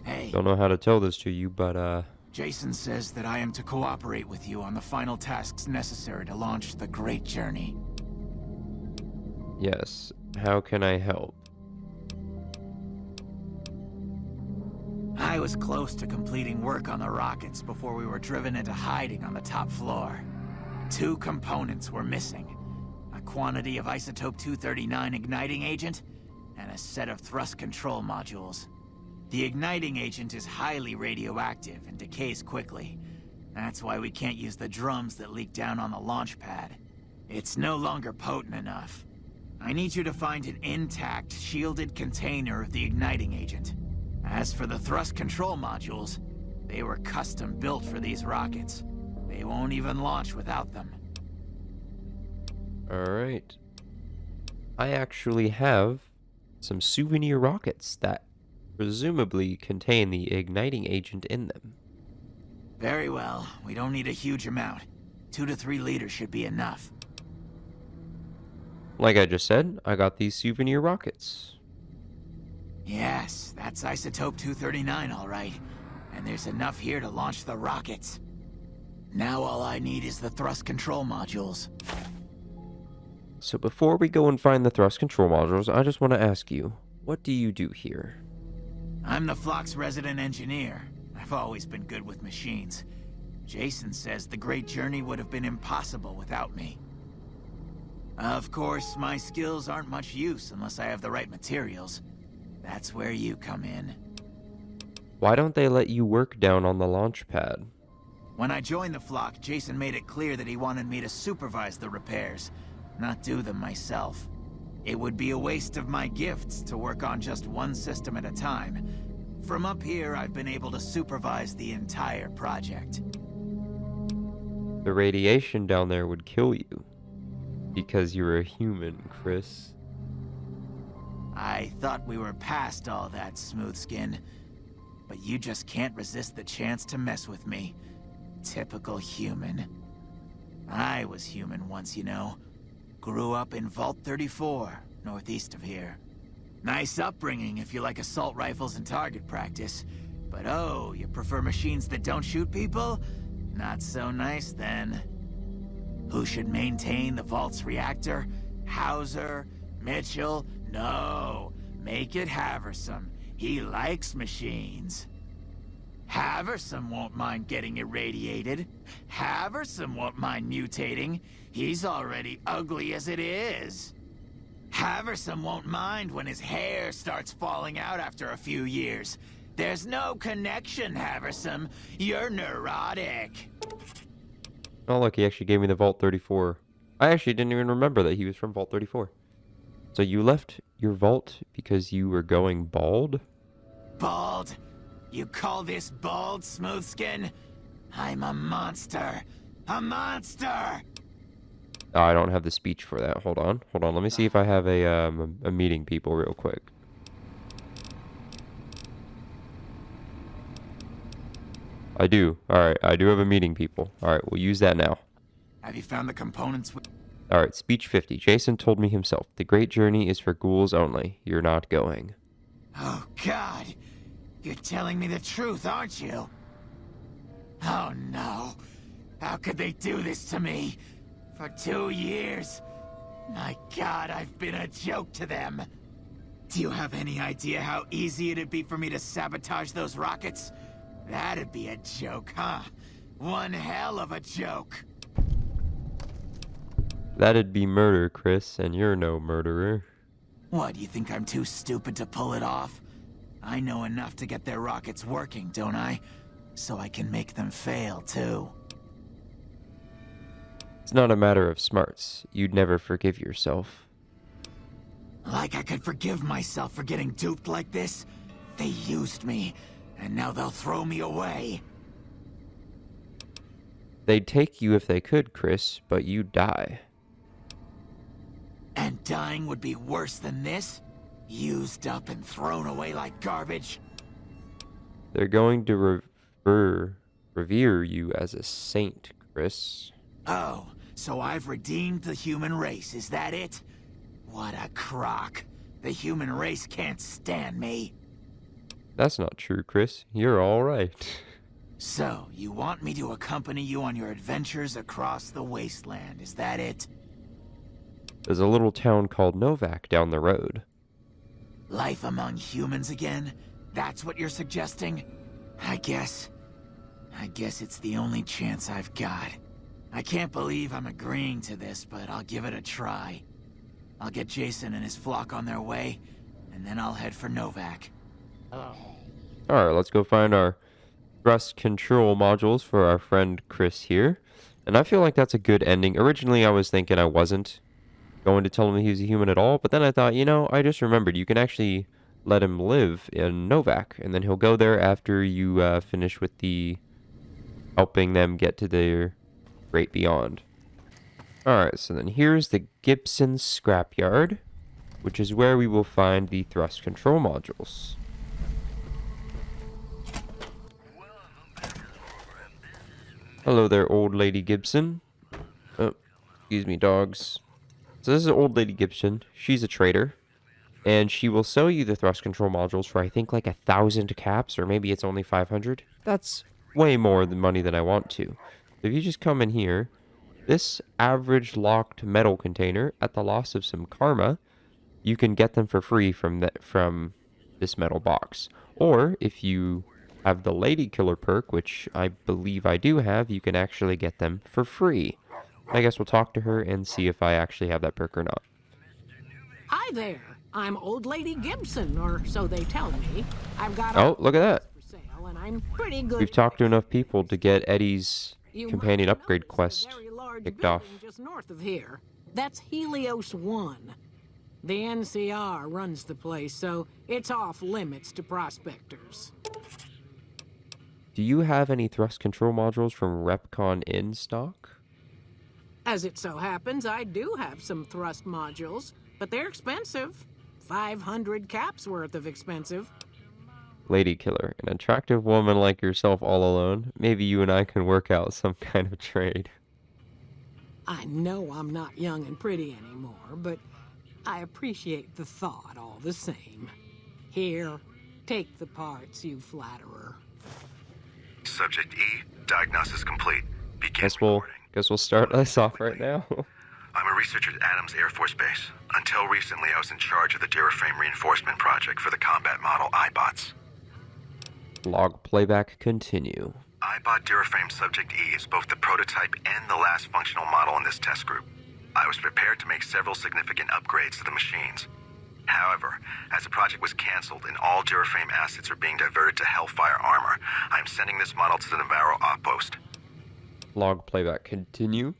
Hey, Don't know how to tell this to you, but, Jason says that I am to cooperate with you on the final tasks necessary to launch the great journey. yes. How can I help? I was close to completing work on the rockets before we were driven into hiding on the top floor. 2 components were missing. A quantity of isotope 239 igniting agent, and a set of thrust control modules. The igniting agent is highly radioactive and decays quickly. That's why we can't use the drums that leak down on the launch pad. It's no longer potent enough, I need you to find an intact, shielded container of the igniting agent. As for the thrust control modules, they were custom built for these rockets. They won't even launch without them. Alright. I actually have some souvenir rockets that presumably contain the igniting agent in them. Very well. We don't need a huge amount. 2 to 3 liters should be enough. Like I just said, I got these souvenir rockets. Yes, that's isotope 239, all right. And there's enough here to launch the rockets. Now all I need is the thrust control modules. So before we go and find the thrust control modules, I just want to ask you, what do you do here? I'm the Flock's resident engineer. I've always been good with machines. Jason says the Great Journey would have been impossible without me. Of course, my skills aren't much use unless I have the right materials. That's where you come in. Why don't they let you work down on the launch pad? When I joined the Flock, Jason made it clear that he wanted me to supervise the repairs, not do them myself. It would be a waste of my gifts to work on just one system at a time. From up here, I've been able to supervise the entire project. The radiation down there would kill you. Because you're a human, Chris. I thought we were past all that, Smoothskin. But you just can't resist the chance to mess with me. Typical human. I was human once, you know. Grew up in Vault 34, northeast of here. Nice upbringing if you like assault rifles and target practice. But oh, you prefer machines that don't shoot people? Not so nice then. Who should maintain the Vault's reactor? Hauser? Mitchell? No. Make it Haversam. He likes machines. Haversam won't mind getting irradiated. Haversam won't mind mutating. He's already ugly as it is. Haversam won't mind when his hair starts falling out after a few years. There's no connection, Haversam. You're neurotic. Oh, look, he actually gave me the Vault 34. I actually didn't even remember that he was from Vault 34. So you left your vault because you were going bald? Bald? You call this bald, Smoothskin? I'm a monster. A monster! Oh, I don't have the speech for that. Hold on. Let me see if I have a meeting people real quick. I do. Alright, I do have a meeting people. Alright, we'll use that now. Have you found the components? Alright, speech 50. Jason told me himself, the Great Journey is for ghouls only. You're not going. Oh, God. You're telling me the truth, aren't you? Oh, no. How could they do this to me? For 2 years. My God, I've been a joke to them. Do you have any idea how easy it'd be for me to sabotage those rockets? That'd be a joke, huh? One hell of a joke. That'd be murder, Chris, and you're no murderer. What, do you think I'm too stupid to pull it off? I know enough to get their rockets working, don't I? So I can make them fail, too. It's not a matter of smarts. You'd never forgive yourself. Like I could forgive myself for getting duped like this? They used me, and now they'll throw me away. They'd take you if they could, Chris, but you'd die. And dying would be worse than this? Used up and thrown away like garbage? They're going to revere you as a saint, Chris. Oh, so I've redeemed the human race, is that it? What a crock. The human race can't stand me. That's not true, Chris. You're all right. So, you want me to accompany you on your adventures across the wasteland, is that it? There's a little town called Novak down the road. Life among humans again? That's what you're suggesting? I guess it's the only chance I've got. I can't believe I'm agreeing to this, but I'll give it a try. I'll get Jason and his flock on their way, and then I'll head for Novak. Alright, let's go find our thrust control modules for our friend Chris here. And I feel like that's a good ending. Originally, I was thinking I wasn't going to tell him he was a human at all. But then I thought, you know, I just remembered you can actually let him live in Novak, and then he'll go there after you finish with the helping them get to their great beyond. Alright, so then here's the Gibson scrapyard, which is where we will find the thrust control modules. Hello there, old lady Gibson. Oh, excuse me, dogs. So this is old lady Gibson. She's a trader, and she will sell you the thrust control modules for I think like 1,000 caps, or maybe it's only 500. That's way more than money than I want to. If you just come in here, this average locked metal container, at the loss of some karma, you can get them for free from this metal box. Or if you have the Lady Killer perk, which I believe I do have, you can actually get them for free. I guess we'll talk to her and see if I actually have that perk or not. Hi there. I'm Old Lady Gibson, or so they tell me. I've got Oh, look at that. for sale, and I'm pretty good. We've talked to enough people to get Eddie's companion upgrade quest kicked off. Just north of here. That's Helios 1. The NCR runs the place, so it's off limits to prospectors. Do you have any thrust control modules from RepCon in stock? As it so happens, I do have some thrust modules, but they're expensive. 500 caps worth of expensive. Lady Killer, an attractive woman like yourself all alone. Maybe you and I can work out some kind of trade. I know I'm not young and pretty anymore, but I appreciate the thought all the same. Here, take the parts, you flatterer. Subject E, diagnosis complete. Begin Guess we'll start us off right now. I'm a researcher at Adams Air Force Base. Until recently, I was in charge of the Duraframe reinforcement project for the combat model iBots. Log playback continue. iBot Duraframe Subject E is both the prototype and the last functional model in this test group. I was prepared to make several significant upgrades to the machines. However, as the project was canceled and all Duraframe assets are being diverted to Hellfire armor, I'm sending this model to the Navarro outpost. Log playback continue.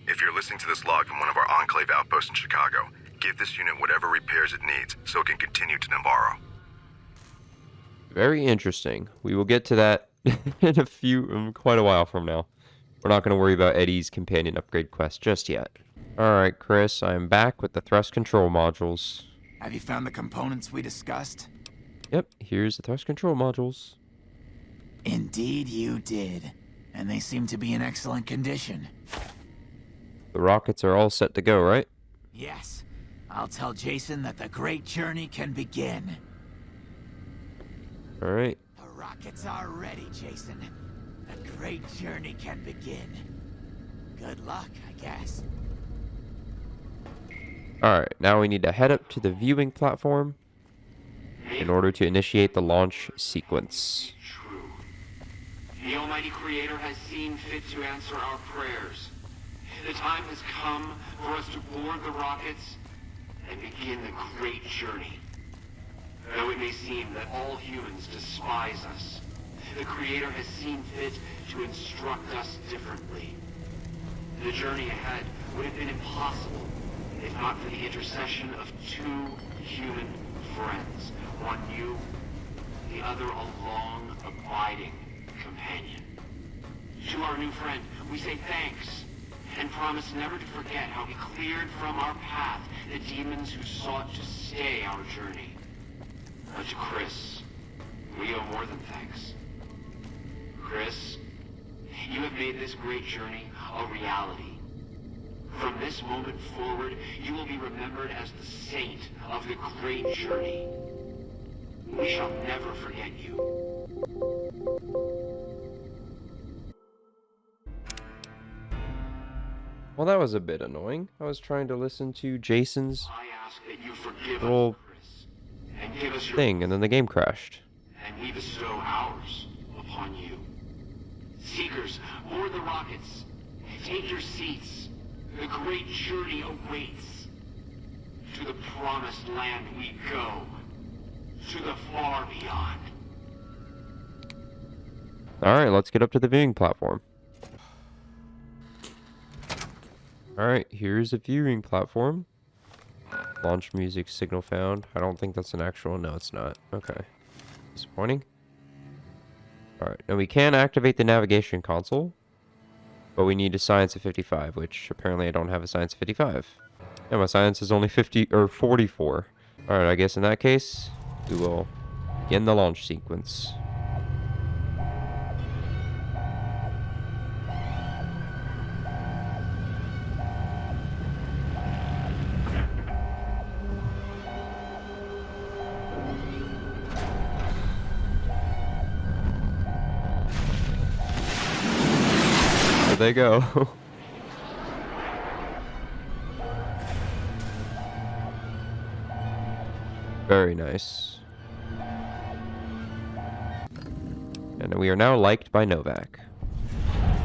If you're listening to this log from one of our Enclave outposts in Chicago, give this unit whatever repairs it needs so it can continue to Navarro. Very interesting. We will get to that in quite a while from now. We're not going to worry about Eddie's companion upgrade quest just yet. Alright, Chris, I am back with the thrust control modules. Have you found the components we discussed? Yep, here's the thrust control modules. Indeed you did. And they seem to be in excellent condition. The rockets are all set to go, right? Yes. I'll tell Jason that the great journey can begin. Alright. The rockets are ready, Jason. The great journey can begin. Good luck, I guess. Alright, now we need to head up to the viewing platform in order to initiate the launch sequence. True. The Almighty Creator has seen fit to answer our prayers. The time has come for us to board the rockets and begin the great journey. Though it may seem that all humans despise us, the Creator has seen fit to instruct us differently. The journey ahead would have been impossible if not for the intercession of two human friends. One new, the other a long, abiding companion. To our new friend, we say thanks, and promise never to forget how he cleared from our path the demons who sought to stay our journey. But to Chris, we owe more than thanks. Chris, you have made this great journey a reality. From this moment forward, you will be remembered as the saint of the great journey. We shall never forget you. Well, that was a bit annoying. I was trying to listen to Jason's I ask that you forgive little us, Chris, and give us your thing, and then the game crashed. and we bestow ours upon you. Seekers, board the rockets. Take your seats. The great journey awaits. To the promised land we go. To the far beyond. Alright, let's get up to the viewing platform. Alright, here's the viewing platform. Launch music signal found. I don't think that's an actual... No, it's not. Okay. Disappointing. Alright, now we can activate the navigation console, but we need a science of 55, which apparently I don't have a science of 55. And my science is only 50 or 44. Alright, I guess in that case, we will begin the launch sequence. There they go. Very nice. And we are now liked by Novak.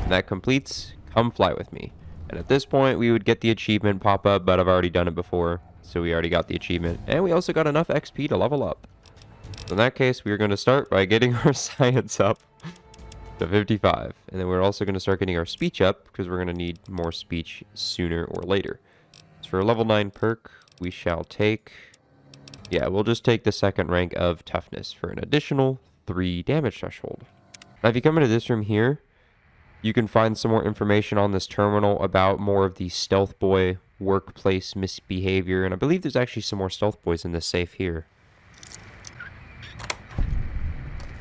And that completes Come Fly With Me. And at this point, we would get the achievement pop up, but I've already done it before. So we already got the achievement. And we also got enough XP to level up. So in that case, we are going to start by getting our science up to 55. And then we're also going to start getting our speech up, because we're going to need more speech sooner or later. So for a level 9 perk, we shall take... Yeah, we'll just take the second rank of toughness for an additional 3 damage threshold. Now, if you come into this room here, you can find some more information on this terminal about more of the stealth boy workplace misbehavior. And I believe there's actually some more stealth boys in this safe here.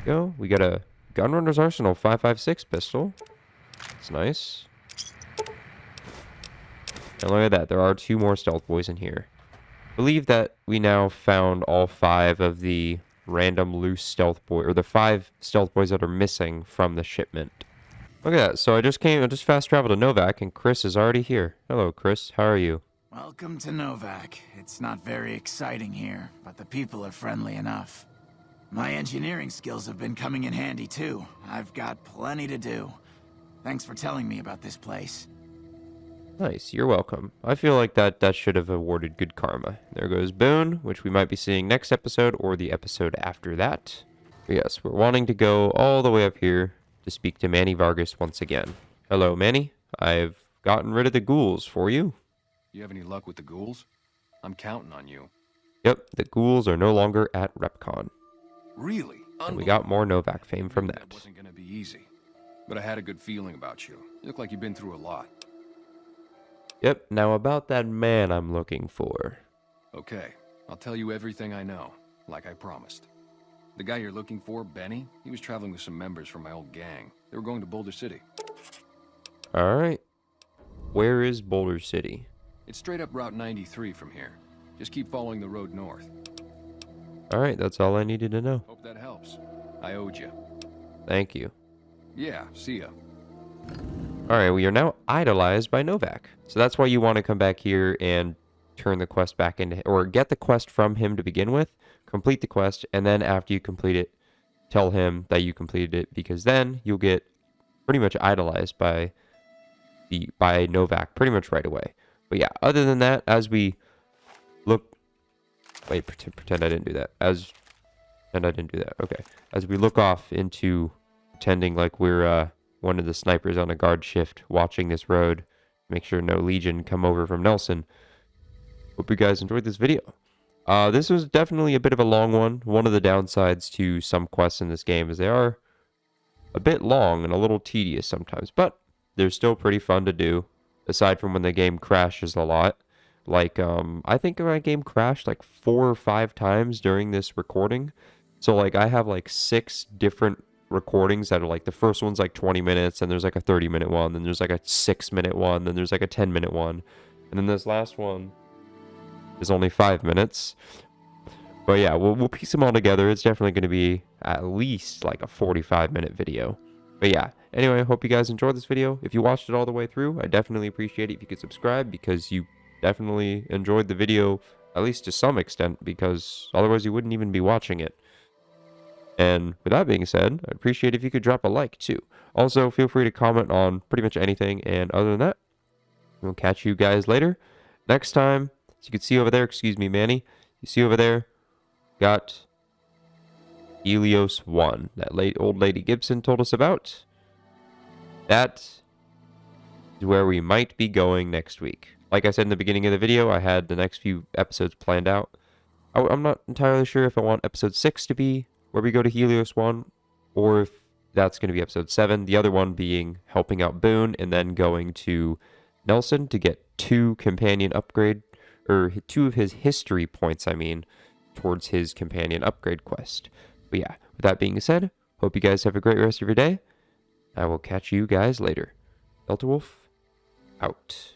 Go. We got a Gunrunner's Arsenal 5.56 pistol. That's nice. And look at that. There are 2 more stealth boys in here. I believe that we now found all 5 of the random loose stealth boy, or the 5 stealth boys that are missing from the shipment. Look at that. So I just fast traveled to Novak, and Chris is already here. Hello, Chris. How are you? Welcome to Novak. It's not very exciting here, but the people are friendly enough. My engineering skills have been coming in handy too. I've got plenty to do. Thanks for telling me about this place. Nice, you're welcome. I feel like that should have awarded good karma. There goes Boone, which we might be seeing next episode or the episode after that. But yes, we're wanting to go all the way up here to speak to Manny Vargas once again. Hello, Manny. I've gotten rid of the ghouls for you. You have any luck with the ghouls? I'm counting on you. Yep, the ghouls are no longer at RepCon. Really? And we got more Novak fame from that. That wasn't gonna be easy. But I had a good feeling about you. You look like you've been through a lot. Yep, now about that man I'm looking for. Okay, I'll tell you everything I know, like I promised. The guy you're looking for, Benny, he was traveling with some members from my old gang. They were going to Boulder City. Alright. Where is Boulder City? It's straight up Route 93 from here. Just keep following the road north. Alright, that's all I needed to know. Hope that helps. I owed you. Thank you. Yeah, see ya. Alright, we are now idolized by Novak. So that's why you want to come back here and turn the quest back into... Or get the quest from him to begin with, complete the quest, and then after you complete it, tell him that you completed it, because then you'll get pretty much idolized by Novak pretty much right away. But yeah, other than that, as we look... Wait, pretend I didn't do that. Pretend I didn't do that. Okay. As we look off into pretending like we're one of the snipers on a guard shift watching this road, make sure no Legion come over from Nelson. Hope you guys enjoyed this video. This was definitely a bit of a long one. One of the downsides to some quests in this game is they are a bit long and a little tedious sometimes, but they're still pretty fun to do, aside from when the game crashes a lot. Like, I think my game crashed like 4 or 5 times during this recording. So, like, I have like 6 different recordings that are like, the first one's like 20 minutes, and there's like a 30-minute one, then there's like a 6-minute one, then there's like a 10-minute one, and then this last one is only 5 minutes. But yeah, we'll piece them all together. It's definitely going to be at least like a 45-minute video. But yeah, anyway, I hope you guys enjoyed this video. If you watched it all the way through, I definitely appreciate it if you could subscribe, because you definitely enjoyed the video, at least to some extent, because otherwise you wouldn't even be watching it. And with that being said, I'd appreciate if you could drop a like too. Also, feel free to comment on pretty much anything, and other than that, we'll catch you guys later. Next time, as you can see over there, excuse me, Manny, you see over there, got Helios 1, that old lady Gibson told us about. That is where we might be going next week. Like I said in the beginning of the video, I had the next few episodes planned out. I'm not entirely sure if I want episode 6 to be where we go to Helios 1, or if that's going to be episode 7. The other one being helping out Boone and then going to Nelson to get 2 companion upgrade, or 2 of his history points, towards his companion upgrade quest. But yeah, with that being said, hope you guys have a great rest of your day. I will catch you guys later. Delta Wolf, out.